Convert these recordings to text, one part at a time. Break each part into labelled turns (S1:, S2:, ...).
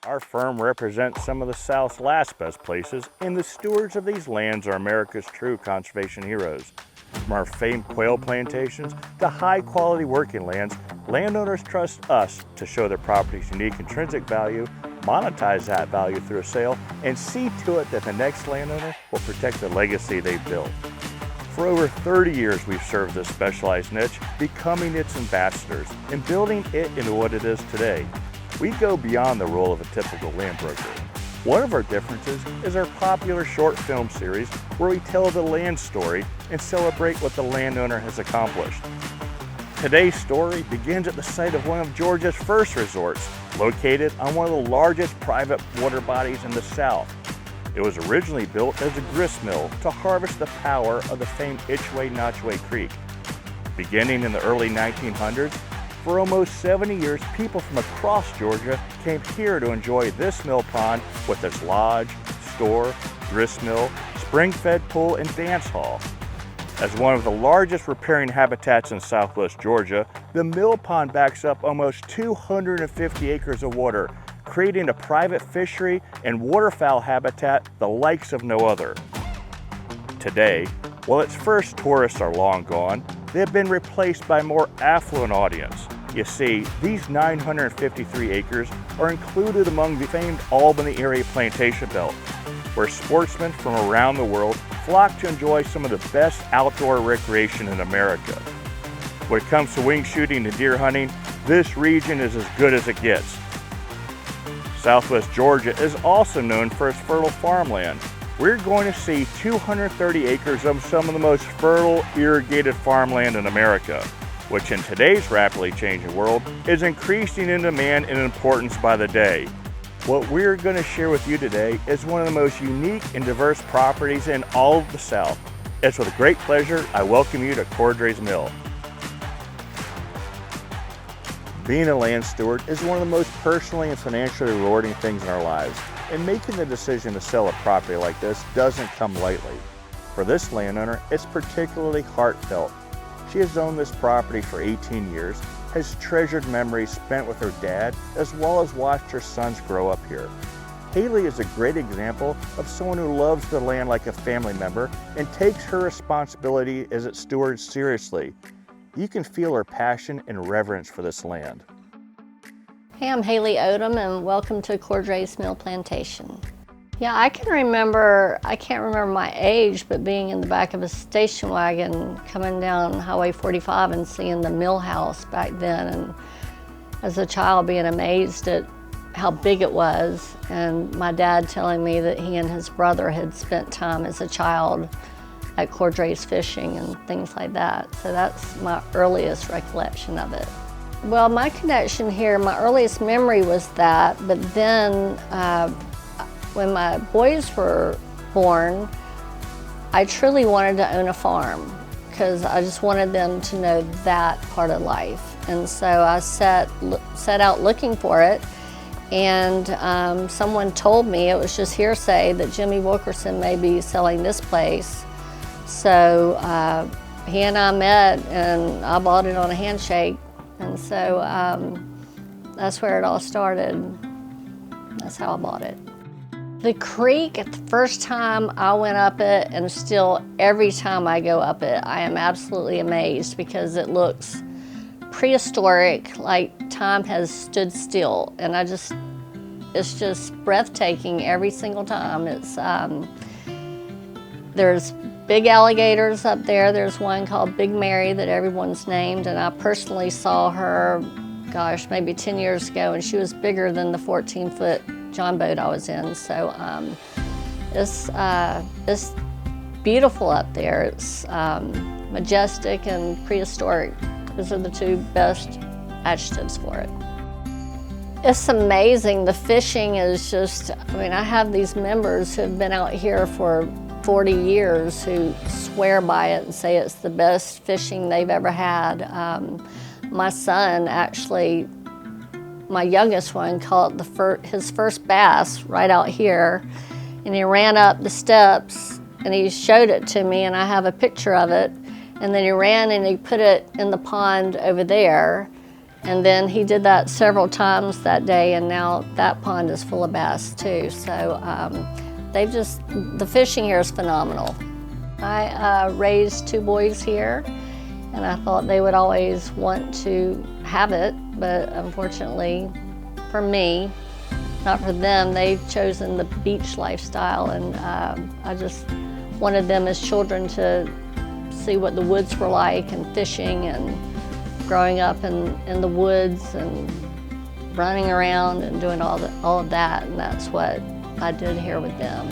S1: Our firm represents some of the South's last best places, and the stewards of these lands are America's true conservation heroes. From our famed quail plantations to high-quality working lands, landowners trust us to show their property's unique intrinsic value, monetize that value through a sale, and see to it that the next landowner will protect the legacy they've built. For over 30 years, we've served this specialized niche, becoming its ambassadors and building it into what it is today. We go beyond the role of a typical land broker. One of our differences is our popular short film series where we tell the land story and celebrate what the landowner has accomplished. Today's story begins at the site of one of Georgia's first resorts, located on one of the largest private water bodies in the South. It was originally built as a grist mill to harvest the power of the famed Itchway-Notchway Creek. Beginning in the early 1900s, for almost 70 years, people from across Georgia came here to enjoy this mill pond with its lodge, store, grist mill, spring-fed pool, and dance hall. As one of the largest riparian habitats in southwest Georgia, the mill pond backs up almost 250 acres of water, creating a private fishery and waterfowl habitat the likes of no other. Today, while its first tourists are long gone, they have been replaced by a more affluent audience. You see, these 953 acres are included among the famed Albany area plantation belt, where sportsmen from around the world flock to enjoy some of the best outdoor recreation in America. When it comes to wing shooting and deer hunting, this region is as good as it gets. Southwest Georgia is also known for its fertile farmland. We're going to see 230 acres of some of the most fertile irrigated farmland in America, which in today's rapidly changing world is increasing in demand and importance by the day. What we're going to share with you today is one of the most unique and diverse properties in all of the South. It's with great pleasure I welcome you to Cordray's Mill. Being a land steward is one of the most personally and financially rewarding things in our lives, and making the decision to sell a property like this doesn't come lightly. For this landowner, it's particularly heartfelt. She has owned this property for 18 years, has treasured memories spent with her dad, as well as watched her sons grow up here. Haley is a great example of someone who loves the land like a family member and takes her responsibility as its steward seriously. You can feel her passion and reverence for this land.
S2: Hey, I'm Haley Odum, and welcome to Cordray's Mill Plantation. Yeah, I can't remember my age, but being in the back of a station wagon coming down Highway 45 and seeing the mill house back then, and as a child being amazed at how big it was, and my dad telling me that he and his brother had spent time as a child at Cordray's fishing and things like that. So that's my earliest recollection of it. Well, my connection here, my earliest memory was that, but then when my boys were born, I truly wanted to own a farm because I just wanted them to know that part of life. And so I set out looking for it, and someone told me, it was just hearsay, that Jimmy Wilkerson may be selling this place. So he and I met, and I bought it on a handshake. And so that's where it all started. That's how I bought it. The creek, the first time I went up it, and still every time I go up it, I am absolutely amazed because it looks prehistoric, like time has stood still. And it's just breathtaking every single time. There's big alligators up there. There's one called Big Mary that everyone's named, and I personally saw her, gosh, maybe 10 years ago, and she was bigger than the 14-foot John boat I was in. So it's beautiful up there. It's majestic and prehistoric. Those are the two best adjectives for it. It's amazing. The fishing is just, I have these members who have been out here for 40 years who swear by it and say it's the best fishing they've ever had. My son, actually, my youngest one, caught his first bass right out here, and he ran up the steps and he showed it to me, and I have a picture of it. And then he ran and he put it in the pond over there, And then he did that several times that day, and now that pond is full of bass too. So the fishing here is phenomenal. I raised 2 boys here, and I thought they would always want to have it, but unfortunately for me, not for them, they've chosen the beach lifestyle, and I just wanted them as children to see what the woods were like, and fishing, and growing up in the woods and running around and doing all of that, and that's what I did here with them.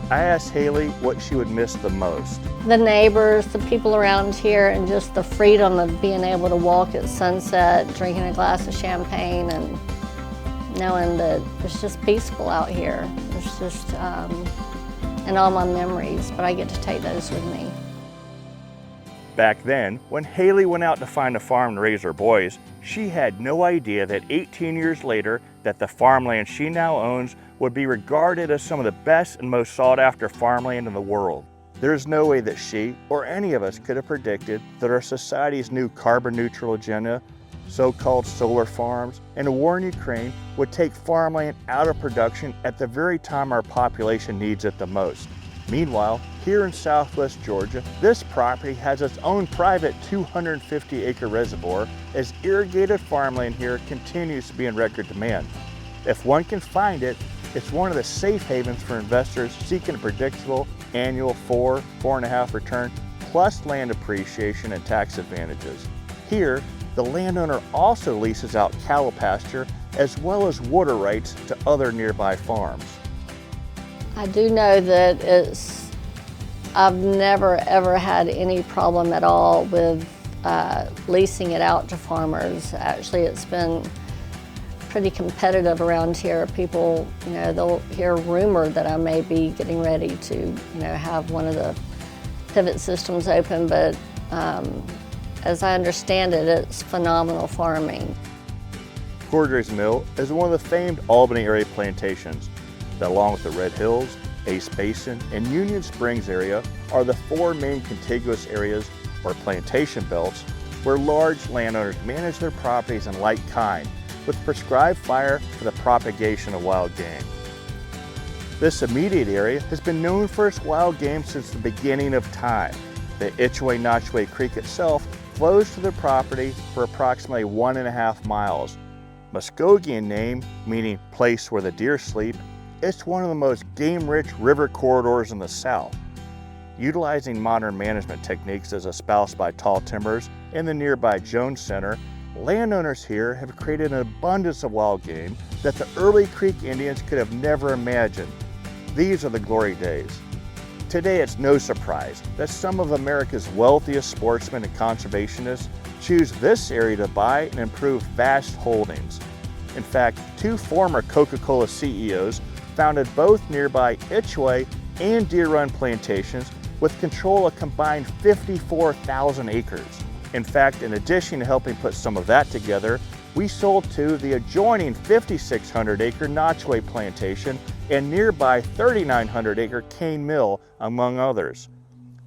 S1: I asked Haley what she would miss the most.
S2: The neighbors, the people around here, and just the freedom of being able to walk at sunset, drinking a glass of champagne, and knowing that it's just peaceful out here. It's just, and all my memories, but I get to take those with me.
S1: Back then, when Haley went out to find a farm to raise her boys, she had no idea that 18 years later that the farmland she now owns would be regarded as some of the best and most sought after farmland in the world. There's no way that she or any of us could have predicted that our society's new carbon neutral agenda, so-called solar farms, and a war in Ukraine would take farmland out of production at the very time our population needs it the most. Meanwhile, here in southwest Georgia, this property has its own private 250-acre reservoir as irrigated farmland here continues to be in record demand. If one can find it, it's one of the safe havens for investors seeking a predictable annual 4.5% return, plus land appreciation and tax advantages. Here, the landowner also leases out cattle pasture as well as water rights to other nearby farms.
S2: I do know that I've never ever had any problem at all with leasing it out to farmers. Actually, it's been pretty competitive around here. People, they'll hear rumor that I may be getting ready to, have one of the pivot systems open, but as I understand it, it's phenomenal farming.
S1: Cordray's Mill is one of the famed Albany area plantations that, along with the Red Hills, Ace Basin, and Union Springs area, are the 4 main contiguous areas or plantation belts where large landowners manage their properties in like kind with prescribed fire for the propagation of wild game. This immediate area has been known for its wild game since the beginning of time. The Itchway-Notchway Creek itself flows to the property for approximately 1.5 miles. Muskogean name, meaning place where the deer sleep, it's one of the most game-rich river corridors in the South. Utilizing modern management techniques as espoused by Tall Timbers and the nearby Jones Center, landowners here have created an abundance of wild game that the early Creek Indians could have never imagined. These are the glory days. Today, it's no surprise that some of America's wealthiest sportsmen and conservationists choose this area to buy and improve vast holdings. In fact, 2 former Coca-Cola CEOs founded both nearby Itchway and Deer Run plantations with control of combined 54,000 acres. In fact, in addition to helping put some of that together, we sold to the adjoining 5,600-acre Notchway plantation and nearby 3,900-acre Cane Mill, among others.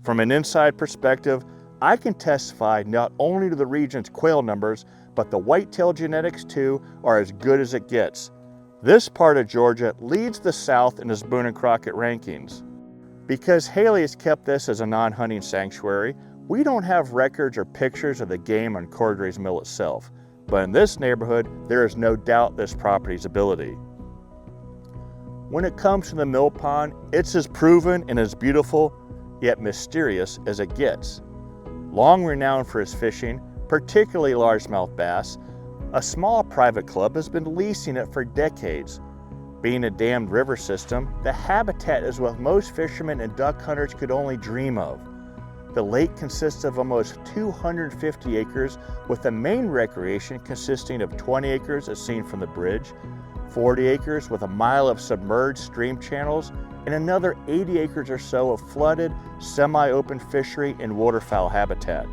S1: From an inside perspective, I can testify not only to the region's quail numbers, but the whitetail genetics too are as good as it gets. This part of Georgia leads the South in its Boone and Crockett rankings. Because Haley has kept this as a non-hunting sanctuary, we don't have records or pictures of the game on Cordray's Mill itself, but in this neighborhood, there is no doubt this property's ability. When it comes to the mill pond, it's as proven and as beautiful, yet mysterious as it gets. Long renowned for its fishing, particularly largemouth bass, a small private club has been leasing it for decades. Being a dammed river system, the habitat is what most fishermen and duck hunters could only dream of. The lake consists of almost 250 acres, with the main recreation consisting of 20 acres as seen from the bridge, 40 acres with a mile of submerged stream channels, and another 80 acres or so of flooded, semi-open fishery and waterfowl habitat.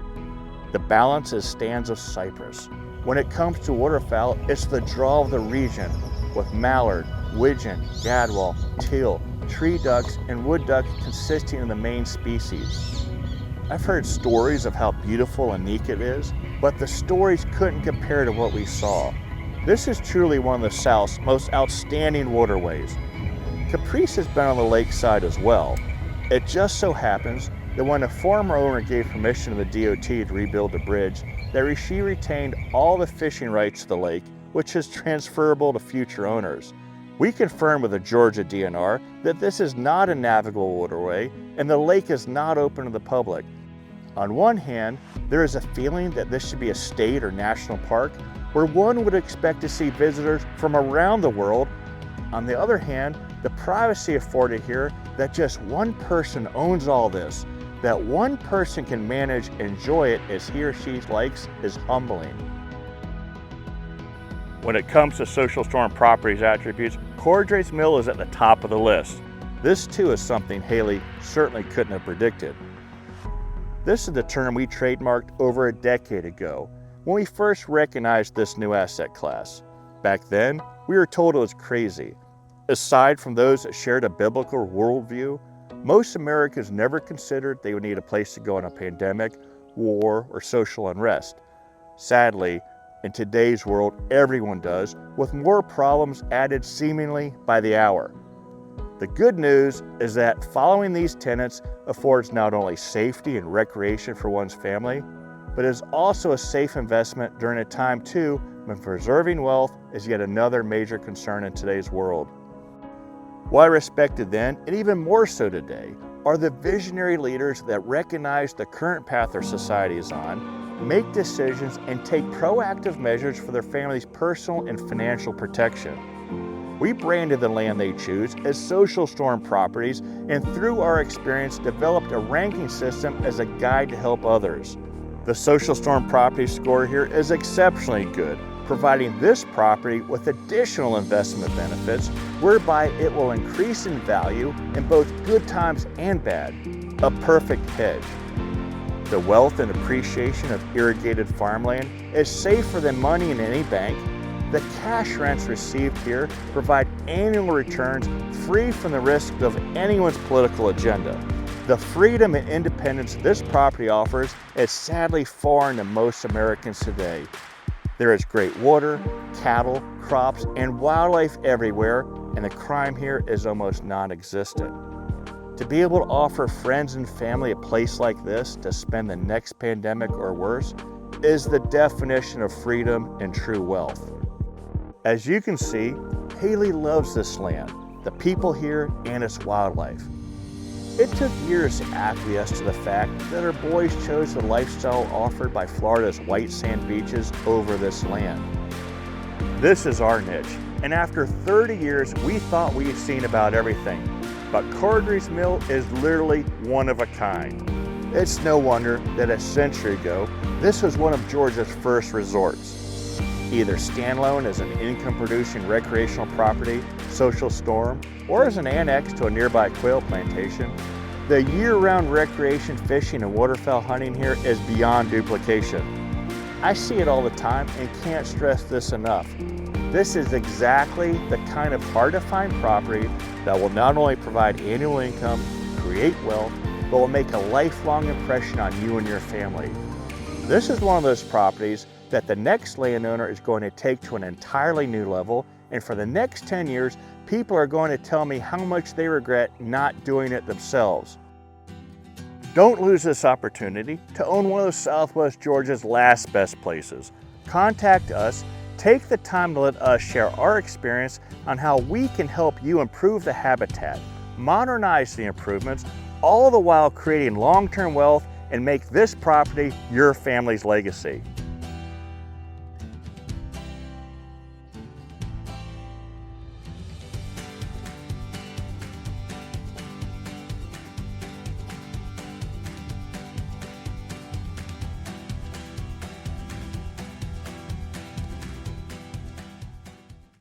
S1: The balance is stands of cypress. When it comes to waterfowl, it's the draw of the region, with mallard, widgeon, gadwall, teal, tree ducks, and wood duck consisting of the main species. I've heard stories of how beautiful and unique it is, but the stories couldn't compare to what we saw. This is truly one of the South's most outstanding waterways. Caprice has been on the lakeside as well. It just so happens that when a former owner gave permission to the DOT to rebuild the bridge, that she retained all the fishing rights to the lake, which is transferable to future owners. We confirmed with the Georgia DNR that this is not a navigable waterway and the lake is not open to the public. On one hand, there is a feeling that this should be a state or national park where one would expect to see visitors from around the world. On the other hand, the privacy afforded here that just one person owns all this, that one person can manage and enjoy it as he or she likes, is humbling. When it comes to Social Storm Properties attributes, Cordray's Mill is at the top of the list. This too is something Haley certainly couldn't have predicted. This is the term we trademarked over a decade ago when we first recognized this new asset class. Back then, we were told it was crazy. Aside from those that shared a biblical worldview, most Americans never considered they would need a place to go in a pandemic, war, or social unrest. Sadly, in today's world, everyone does, with more problems added seemingly by the hour. The good news is that following these tenets affords not only safety and recreation for one's family, but is also a safe investment during a time too when preserving wealth is yet another major concern in today's world. What I respected then, and even more so today, are the visionary leaders that recognize the current path our society is on, make decisions, and take proactive measures for their family's personal and financial protection. We branded the land they choose as Social Storm Properties, and through our experience developed a ranking system as a guide to help others. The Social Storm Properties score here is exceptionally good, providing this property with additional investment benefits whereby it will increase in value in both good times and bad. A perfect hedge. The wealth and appreciation of irrigated farmland is safer than money in any bank. The cash rents received here provide annual returns free from the risk of anyone's political agenda. The freedom and independence this property offers is sadly foreign to most Americans today. There is great water, cattle, crops, and wildlife everywhere, and the crime here is almost non-existent. To be able to offer friends and family a place like this to spend the next pandemic or worse is the definition of freedom and true wealth. As you can see, Haley loves this land, the people here, and its wildlife. It took years to acquiesce to the fact that our boys chose the lifestyle offered by Florida's white sand beaches over this land. This is our niche, and after 30 years, we thought we had seen about everything. But Cordray's Mill is literally one of a kind. It's no wonder that a century ago, this was one of Georgia's first resorts. Either standalone as an income-producing recreational property, Social Storm, or as an annex to a nearby quail plantation, the year-round recreation fishing and waterfowl hunting here is beyond duplication. I see it all the time and can't stress this enough. This is exactly the kind of hard-to-find property that will not only provide annual income, create wealth, but will make a lifelong impression on you and your family. This is one of those properties that the next landowner is going to take to an entirely new level, and for the next 10 years, people are going to tell me how much they regret not doing it themselves. Don't lose this opportunity to own one of Southwest Georgia's last best places. Contact us, take the time to let us share our experience on how we can help you improve the habitat, modernize the improvements, all the while creating long-term wealth and make this property your family's legacy.